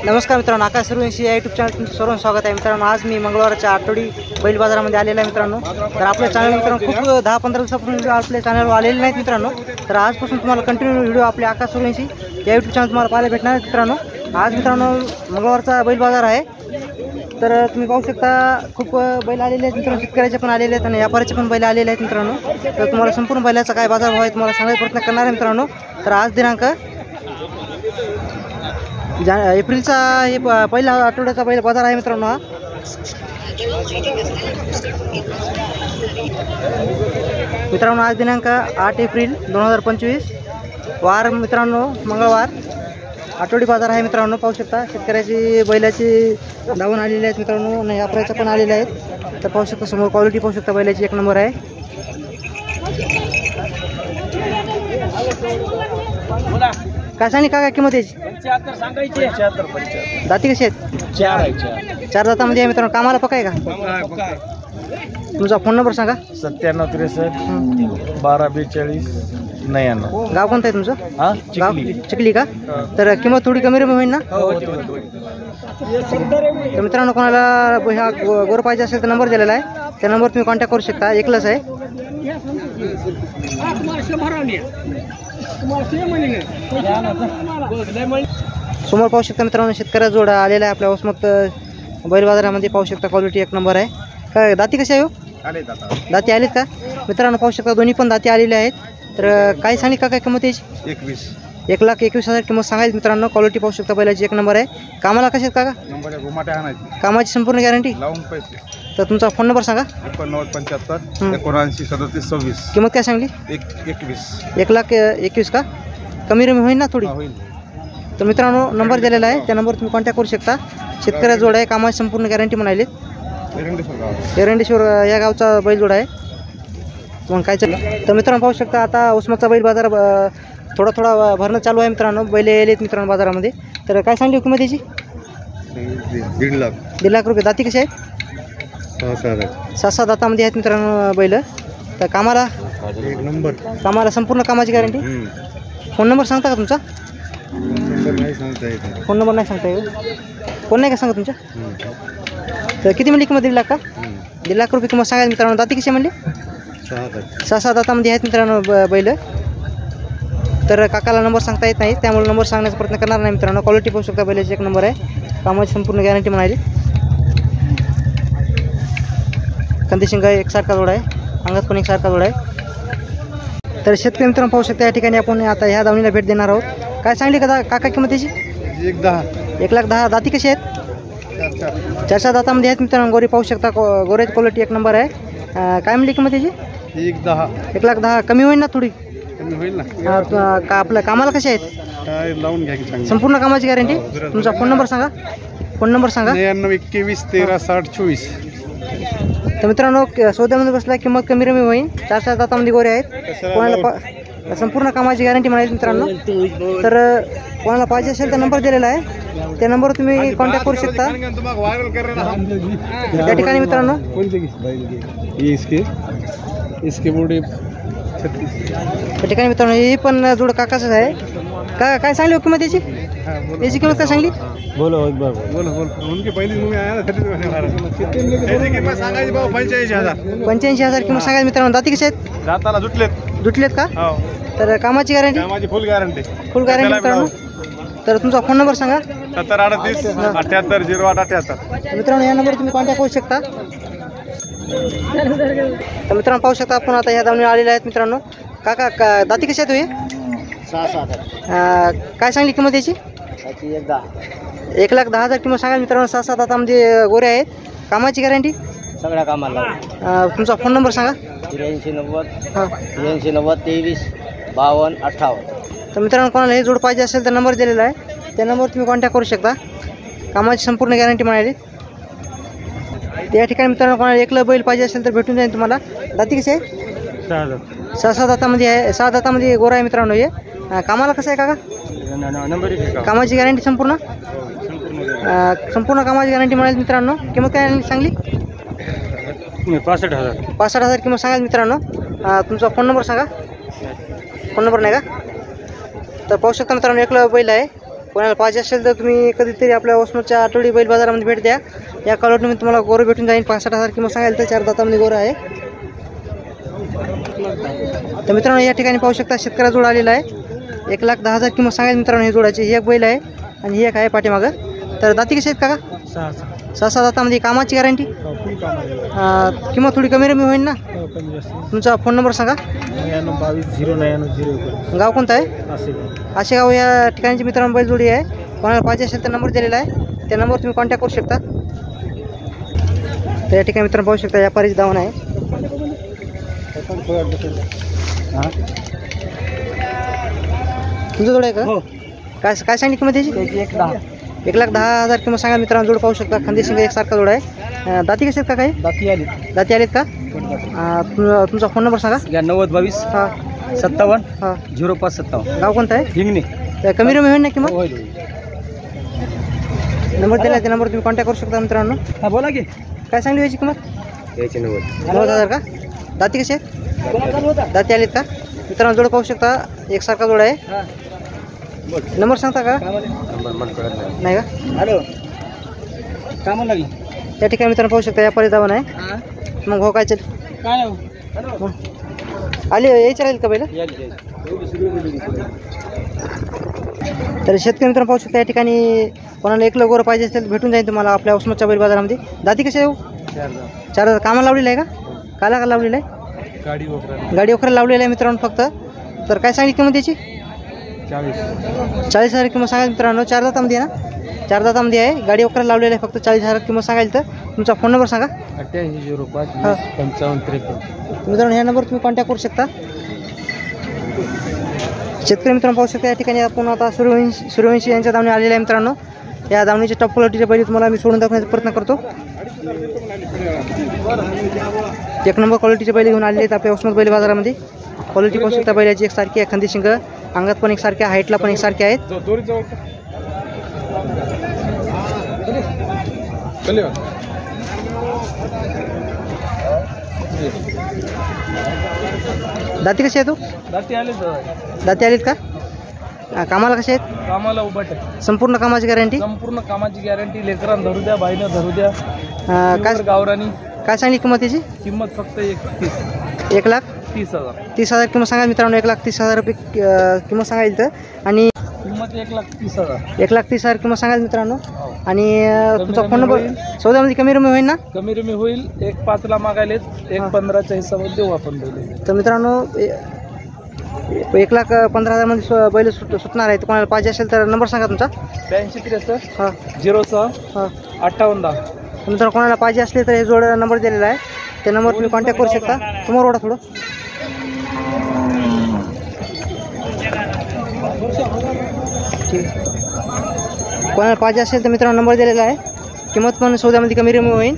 नमस्कार मित्रांनो, आकाश सूर्यवंशी या यूट्यूब चॅनल तुमचं सर्वांचं स्वागत आहे मित्रांनो। आज मी मंगळवारच्या आठवडी बैल बाजारामध्ये आलेला आहे मित्रांनो। तर आपल्या चॅनल मित्रांनो खूप 10-15 दिवसापासून व्हिडिओ आपल्या चॅनलवर आलेले नाहीत मित्रांनो। तर आजपासून तुम्हाला कंटिन्यू व्हिडिओ आपल्या आकाश सूर्यवंशी या यूट्यूब चॅनल तुम्हाला पाहायला भेटणार आहे मित्रांनो। आज मित्रांनो मंगळवारचा बैल बाजार आहे। तर तुम्ही पाहू शकता खूप बैल आलेले आहेत मित्रांनो, शेतकऱ्याचे पण आलेले आहेत आणि व्यापाऱ्याचे पण बैल आलेले आहेत मित्रांनो। तर तुम्हाला संपूर्ण बैलाचा काय बाजार भाव आहे तुम्हाला सांगायचा प्रयत्न करणार आहे मित्रांनो। तर आज दिनांक एप्रिलचा हे पहिला आठवड्याचा बैल बाजार आहे मित्रांनो। हा मित्रांनो आज दिनांक 8 एप्रिल 2025 वार मित्रांनो मंगळवार आठवडी बाजार आहे मित्रांनो। पाहू शकता शेतकऱ्याची बैलाची धावून आलेले आहेत मित्रांनो आणि व्यापाऱ्याच्या पण आलेले आहेत। तर पाहू शकता समोर क्वालिटी पाहू शकता बैलाची 1 नंबर आहे। काय सांगली काय किंमत याची? 75 सांगायचे। 75 दाती कशी आहेत? 4 आहे। 4 दातामध्ये आहे मित्रांनो। कामाला पक्का आहे का? तुमचा फोन नंबर सांगा। 97 63 12 42 99। गाव कोणतं आहे तुमचं? हा गाव चिखली का? तर किंमत थोडी कमी होईल ना? तर मित्रांनो कोणाला ह्या गोर पाहिजे असेल तर नंबर दिलेला आहे, त्या नंबर तुम्ही कॉन्टॅक्ट करू शकता। एकलाच आहे। समोर पाहू शकता मित्रांनो शेतकऱ्या जोडा आलेला आहे आपल्या वसमत बैल बाजारामध्ये। पाहू शकता क्वालिटी 1 नंबर आहे। काय दाती कशी आहे हो? दाती आलीत का मित्रांनो? पाहू शकता दोन्ही पण दाती आलेले आहेत। तर काय सांगली का काय किंमत याची? 1,21,000 किंमत सांगायची मित्रांनो। क्वालिटी पाहू शकता बैलाची 1 नंबर आहे। कामाला कसे आहेत काका? कामाची संपूर्ण गॅरंटी लावून पैसे। तर तुमचा फोन नंबर सांगा। 89 75 79 37 26। किंमत काय सांगली? 1,21,000 का? कमी रमी होईल ना थोडी? तर मित्रांनो नंबर दिलेला आहे, त्या नंबर तुम्ही कॉन्टॅक्ट करू शकता। शेतकऱ्या जोड आहे, कामाची संपूर्ण गॅरंटी म्हणाली। एरंडेश्वर या गावचा बैल जोड आहे। मग काय तर मित्रांनो पाहू शकता आता उस्माचा बैल बाजार थोडा भरणं चालू आहे मित्रांनो। बैल येलेत मित्रांनो बाजारामध्ये। तर काय सांगली किंमत याची? 1.5 लाख रुपये। दाती कशी आहे? 6-7 दातामध्ये आहेत मित्रांनो बैल। तर कामाला 1 नंबर। कामाला संपूर्ण कामाची गॅरंटी। फोन नंबर सांगता का तुमचा? फोन नंबर नाही सांगता येईल। फोन नाही का सांगा तुमच्या? तर किती म्हणली किंमत? 1.5 लाख का? 1.5 लाख रुपये किंमत सांगायला मित्रांनो। दाती कशी म्हणली? 6-7 दातामध्ये आहेत मित्रांनो बैल। तर काकाला नंबर सांगता येत नाही, त्यामुळे नंबर सांगण्याचा प्रयत्न करणार नाही मित्रांनो। क्वालिटी पाहू शकता बैलाची 1 नंबर आहे। कामाची संपूर्ण गॅरंटी म्हणाली। कंदिशिंग एकसारखा जोड आहे, अंगात पण एकसारखा जोड आहे। तर शेतकरी मित्रांनो पाहू शकता या ठिकाणी आपण आता ह्या दावणीला भेट देणार आहोत। काय सांगली का काका किंमत त्याची? 1,10,000। दाती कशी आहेत? 4-4 दातामध्ये आहेत मित्रांनो। गोरी पाहू शकता, गोऱ्याची क्वालिटी 1 नंबर आहे। काय म्हणली किंमत त्याची? 1,10,000। कमी होईल ना थोडी? होईल ना। का आपल्या कामाला कसे आहेत? लावून घ्या संपूर्ण कामाची गॅरंटी। तुमचा फोन नंबर सांगा। फोन नंबर सांगा। 99 21 13 60 24। तर मित्रांनो सौद्यामध्ये बसला किंमत कमी रमी होईल। 4-4 दातामध्ये गोरे आहेत। कोणाला संपूर्ण कामाची गॅरंटी म्हणाली मित्रांनो। तर कोणाला पाहिजे असेल तर नंबर दिलेला आहे, त्या नंबरवर तुम्ही कॉन्टॅक्ट करू शकता। त्या ठिकाणी मित्रांनो त्या ठिकाणी मित्रांनो हे पण जोड काकाच आहे। काय सांगली किंमत याची? याची किंमत काय सांगली? बोलो उनकी पहली मूवी आया था 85,000 किंमत सांगायची मित्रांनो। दाती कशी आहेत? दाताला जुटलेत का? तर कामाची गॅरंटी? फुल गॅरंटी मित्रांनो। तर तुमचा फोन नंबर सांगा। 70 38 78 08 78। मित्रांनो या नंबर तुम्ही कॉन्टॅक्ट करू शकता। तर मित्रांनो पाहू शकता आपण आता ह्या दावणीला आलेले आहेत मित्रांनो। काका दाती कशी आहेत? 6-7। काय सांगली किंमत याची? 1,10,000 किंमत सांगायला मित्रांनो। 6-7 दातामध्ये गोरे आहेत। कामाची गॅरंटी? सगळ्या कामाला। तुमचा फोन नंबर सांगा। 83 90 23 52 58। तर मित्रांनो कोणाला हे जोड पाहिजे असेल तर नंबर दिलेला आहे, त्या नंबरवर तुम्ही कॉन्टॅक्ट करू शकता। कामाची संपूर्ण गॅरंटी म्हणाली। त्या ठिकाणी मित्रांनो कोणाला एकला बैल पाहिजे असेल तर भेटून जाईल तुम्हाला। दाती कशी आहे? 6-7 दातामध्ये आहे। 6 दातामध्ये गोरा आहे मित्रांनो हे। कामाला कसं आहे काका? कामाची गॅरंटी संपूर्ण कामाची गॅरंटी म्हणाली मित्रांनो। किंमत काय सांगली? 65,000 किंमत सांगाल मित्रांनो। तुमचा फोन नंबर सांगा। फोन नंबर नाही का? तर पाहू शकता मित्रांनो एकला बैल आहे कोणाला पाहिजे असेल तर तुम्ही कधीतरी आपल्या वसमतच्या आठवडी बैल बाजारामध्ये भेट द्या. या कालवडीमध्ये तुम्हाला गोरं भेटून जाईल. 65,000 किंमत सांगायला तर 4 दातामध्ये गोरं आहे. तर मित्रांनो या ठिकाणी पाहू शकता शेतकऱ्या जोड आलेला आहे. 1,10,000 किंमत सांगायला मित्रांनो. ही जोडाची ही एक बैल आहे आणि ही एक आहे पाठीमागं. तर दाती कशी आहेत काका? 6 दातामध्ये. कामाची गॅरंटी? किंमत थोडी कमी रमी होईल ना? तुमचा फोन नंबर सांगा. 992090 गाव कोणतं आहे? आशेगाव या ठिकाणची मित्रांनो बैल जोडी आहे. कोणाला पाहिजे असेल तर नंबर दिलेला आहे. त्या नंबरवर तुम्ही कॉन्टॅक्ट करू शकता. तर या ठिकाणी मित्रांनो पाहू शकता व्यापारीची दावण आहे. तुमचं जोड आहे का? काय काय सांगली किंमत त्याची? 1,10,000 किंमत सांगा मित्रांनो. जोड पाहू शकता. खांदेशिंग एकसारखा जोड आहे. दाती कसे आहेत का काही? दाती आलेत का? तुमचा फोन नंबर सांगा. 9022 हां 57 हां 0557. गाव कोणतं आहे? हिंगणे. कमी रमी होईल ना किंमत? नंबर दिला त्या नंबर तुम्ही कॉन्टॅक्ट करू शकता मित्रांनो. हा बोला की. काय सांगली याची किंमत? 90,000 का? दाती कसे आहेत? दाती आलेत का? मित्रांनो जोड पाहू शकता. एकसारखा जोड आहे. नंबर सांगता का? नाही का? हॅलो काय म्हणला की? त्या ठिकाणी मित्रांनो पाहू शकता व्यापारी दावण आहे. मग हो काय आले यायचे राहील का पहिलं? तर शेतकरी मित्रांनो पाहू शकता या ठिकाणी कोणाला 1 गोरं पाहिजे असेल भेटून जाईल तुम्हाला आपल्या उस्माच्या बैल बाजारामध्ये. दाती कसे येऊ? 4 कामाला लावलेलं आहे का? काला लावलेलं आहे? गाडी वखराला लावलेलं आहे मित्रांनो फक्त. तर काय सांगितली किंमत त्याची? 40,000 किंमत सांगायला मित्रांनो. 4 दातामध्ये आहे ना? 4 दातामध्ये आहे. गाडी वखराला लावलेलं आहे फक्त. 40,000 किंमत सांगायला तर तुमचा फोन नंबर सांगा. 88055553. मित्रांनो ह्या नंबर तुम्ही कॉन्टॅक्ट करू शकता. शेतकरी मित्रांनो पाहू शकता या ठिकाणी आपण आता सूर्यवंशी यांच्या दावणी आलेल्या आहे मित्रांनो. या दावणीचे टॉप क्वालिटीचे बैल तुम्हाला मी सोडून दाखवण्याचा प्रयत्न करतो. 1 नंबर क्वालिटीचे बैल घेऊन आलेले आहेत आपल्या उस्मत बैल बाजारामध्ये. क्वालिटी पाहू शकता बैलाची एकसारखी आहे. खांदी शिंग अंगात पण एकसारखे, हाईटला पण एकसारखे आहेत. दाती कशी आहे तू? दाती आलीत का? कामाला कसे आहेत? कामाला उभट. संपूर्ण कामाची गॅरंटी? संपूर्ण कामाची गॅरंटी. लेकरांना धरू द्या, बाईनं धरू द्या. काय गावरानी. काय सांगली किंमत त्याची? किंमत फक्त 1,30,000. 30,000 किंमत सांगा मित्रांनो. 1,30,000 रुपये किंमत सांगायला तर. आणि किंमत 1,30,000. 1,30,000 किंमत सांगायला मित्रांनो. आणि तुमचा फोन नंबर सौद्यामध्ये कमी रमी होईल ना? कमी रमी होईल. 1,05,000 मागायलेत. 1,15,000च्या हिशोबात देऊ आपण बैल. तर मित्रांनो 1,15,000 मध्ये बैल सुटणार आहे. कोणाला पाहिजे असेल तर नंबर सांगा तुमचा. 8263 हां 06 हां 5810. मित्रांनो कोणाला पाहिजे असले तर हे जोड नंबर दिलेला आहे. त्या नंबर तुम्ही कॉन्टॅक्ट करू शकता. समोर ओढा थोडं. ठीक. कोणाला पाहिजे असेल तर मित्रांनो नंबर दिलेला आहे. किंमत पण सौद्यामध्ये कमी रमी होईल.